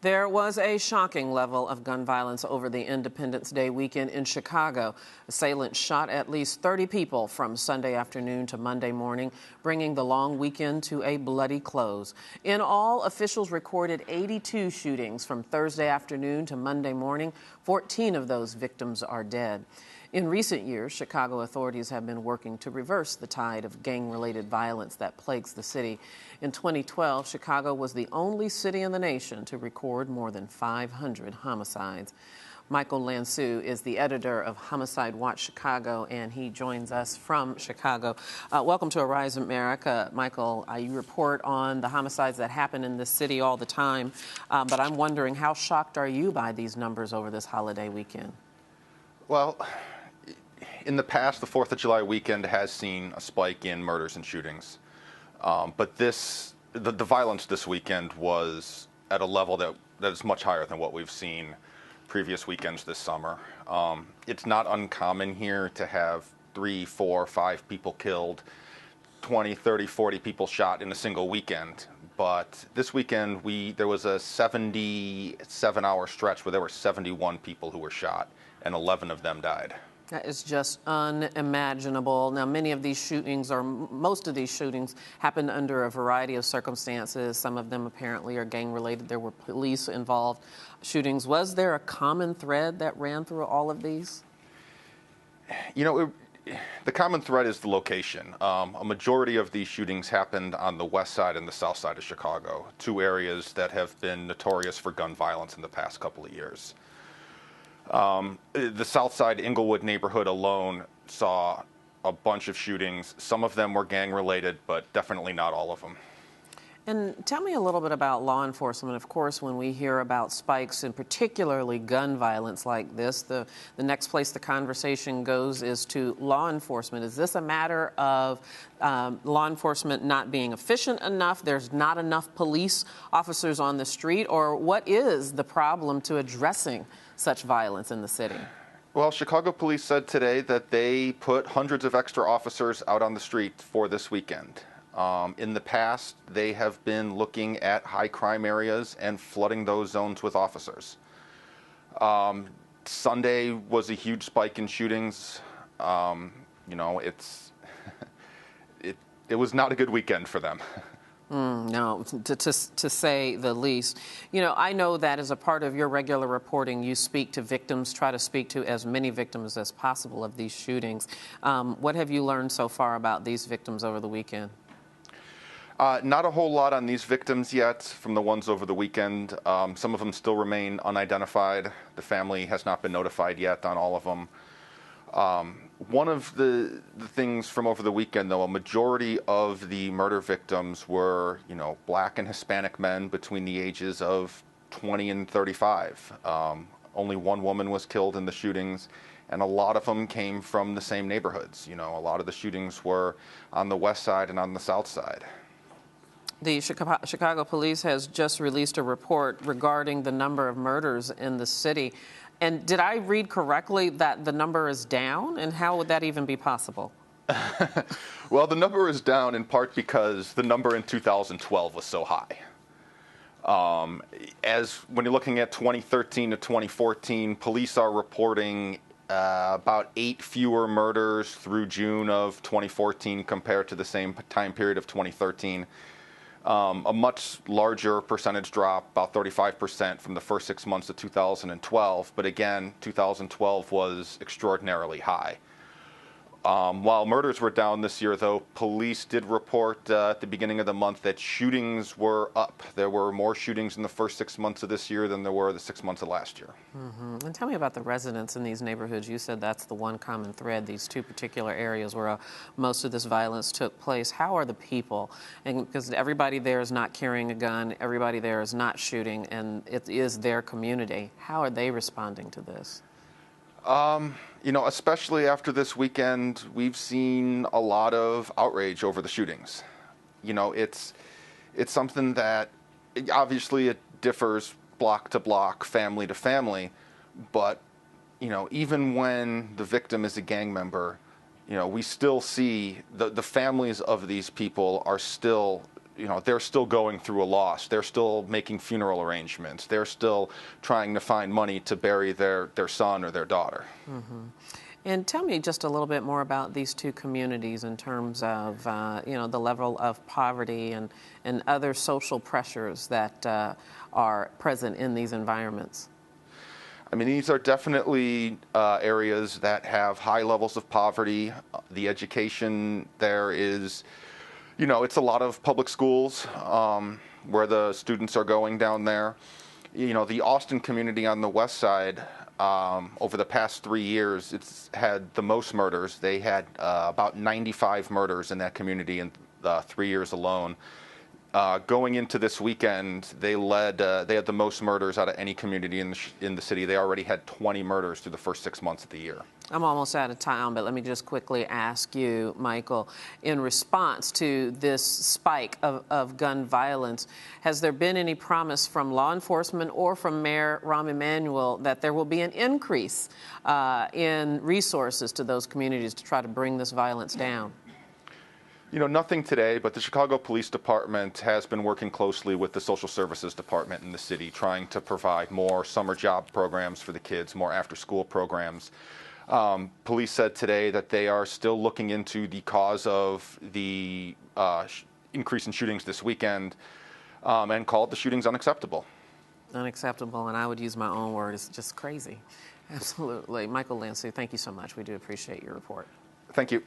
There was a shocking level of gun violence over the Independence Day weekend in Chicago. Assailants shot at least 30 people from Sunday afternoon to Monday morning, bringing the long weekend to a bloody close. In all, officials recorded 82 shootings from Thursday afternoon to Monday morning. 14 of those victims are dead. In recent years, Chicago authorities have been working to reverse the tide of gang-related violence that plagues the city. In 2012, Chicago was the only city in the nation to record more than 500 homicides. Michael Lansu is the editor of Homicide Watch Chicago, and he joins us from Chicago. Welcome to Arise America, Michael. You report on the homicides that happen in this city all the time, but I'm wondering, how shocked are you by these numbers over this holiday weekend? Well, in the past, the 4th of July weekend has seen a spike in murders and shootings. But the violence this weekend was at a level that is much higher than what we've seen previous weekends this summer. It's not uncommon here to have 3, 4, 5 people killed, 20, 30, 40 people shot in a single weekend. But this weekend, there was a 77-hour stretch where there were 71 people who were shot, and 11 of them died. That is just unimaginable. Now, many of these shootings, or most of these shootings, happened under a variety of circumstances. Some of them apparently are gang-related. There were police involved shootings. Was there a common thread that ran through all of these? You know, the common thread is the location. A majority of these shootings happened on the west side and the south side of Chicago, two areas that have been notorious for gun violence in the past couple of years. The south side Inglewood neighborhood alone saw a bunch of shootings. Some of them were gang-related, but definitely not all of them. And tell me a little bit about law enforcement. Of course, when we hear about spikes, and particularly gun violence like this, the next place the conversation goes is to law enforcement. Is this a matter of law enforcement not being efficient enough, there's not enough police officers on the street, or what is the problem to addressing such violence in the city? Well, Chicago police said today that they put hundreds of extra officers out on the street for this weekend. In the past, they have been looking at high crime areas and flooding those zones with officers. Sunday was a huge spike in shootings. You know, it was not a good weekend for them. No, to say the least. You know, I know that as a part of your regular reporting, you speak to victims, try to speak to as many victims as possible of these shootings. What have you learned so far about these victims over the weekend? Not a whole lot on these victims yet from the ones over the weekend. Some of them still remain unidentified. The family has not been notified yet on all of them. One of the things from over the weekend, though, a majority of the murder victims were, you know, black and Hispanic men between the ages of 20 and 35. Only one woman was killed in the shootings, and a lot of them came from the same neighborhoods. You know, a lot of the shootings were on the west side and on the south side. The Chicago police has just released a report regarding the number of murders in the city. And did I read correctly that the number is down? And how would that even be possible? Well, the number is down in part because the number in 2012 was so high. When you're looking at 2013 to 2014, police are reporting about 8 fewer murders through June of 2014 compared to the same time period of 2013. A much larger percentage drop, about 35% from the first 6 months of 2012. But again, 2012 was extraordinarily high. While murders were down this year, though, police did report at the beginning of the month that shootings were up. There were more shootings in the first 6 months of this year than there were the 6 months of last year. Mm-hmm. And tell me about the residents in these neighborhoods. You said that's the one common thread, these two particular areas where most of this violence took place. How are the people? And because everybody there is not carrying a gun, everybody there is not shooting, and it is their community. How are they responding to this? You know, especially after this weekend, we've seen a lot of outrage over the shootings. You know, it's something that obviously it differs block to block, family to family, but, you know, even when the victim is a gang member, you know, we still see the families of these people are still they're still going through a loss. They're still making funeral arrangements. They're still trying to find money to bury their son or their daughter. Mm-hmm. And tell me just a little bit more about these two communities in terms of, the level of poverty and other social pressures that are present in these environments. I mean, these are definitely areas that have high levels of poverty. The education there is, it's a lot of public schools where the students are going down there. The Austin community on the west side, over the past 3 years, it's had the most murders. They had about 95 murders in that community in 3 years alone. Going into this weekend, they had the most murders out of any community in the city. They already had 20 murders through the first 6 months of the year. I'm almost out of time, but let me just quickly ask you, Michael, in response to this spike of gun violence, has there been any promise from law enforcement or from Mayor Rahm Emanuel that there will be an increase in resources to those communities to try to bring this violence down? Nothing today, but the Chicago Police Department has been working closely with the Social Services Department in the city, trying to provide more summer job programs for the kids, more after-school programs. Police said today that they are still looking into the cause of the increase in shootings this weekend and called the shootings unacceptable. Unacceptable, and I would use my own word. It's just crazy. Absolutely. Michael Lansu, thank you so much. We do appreciate your report. Thank you.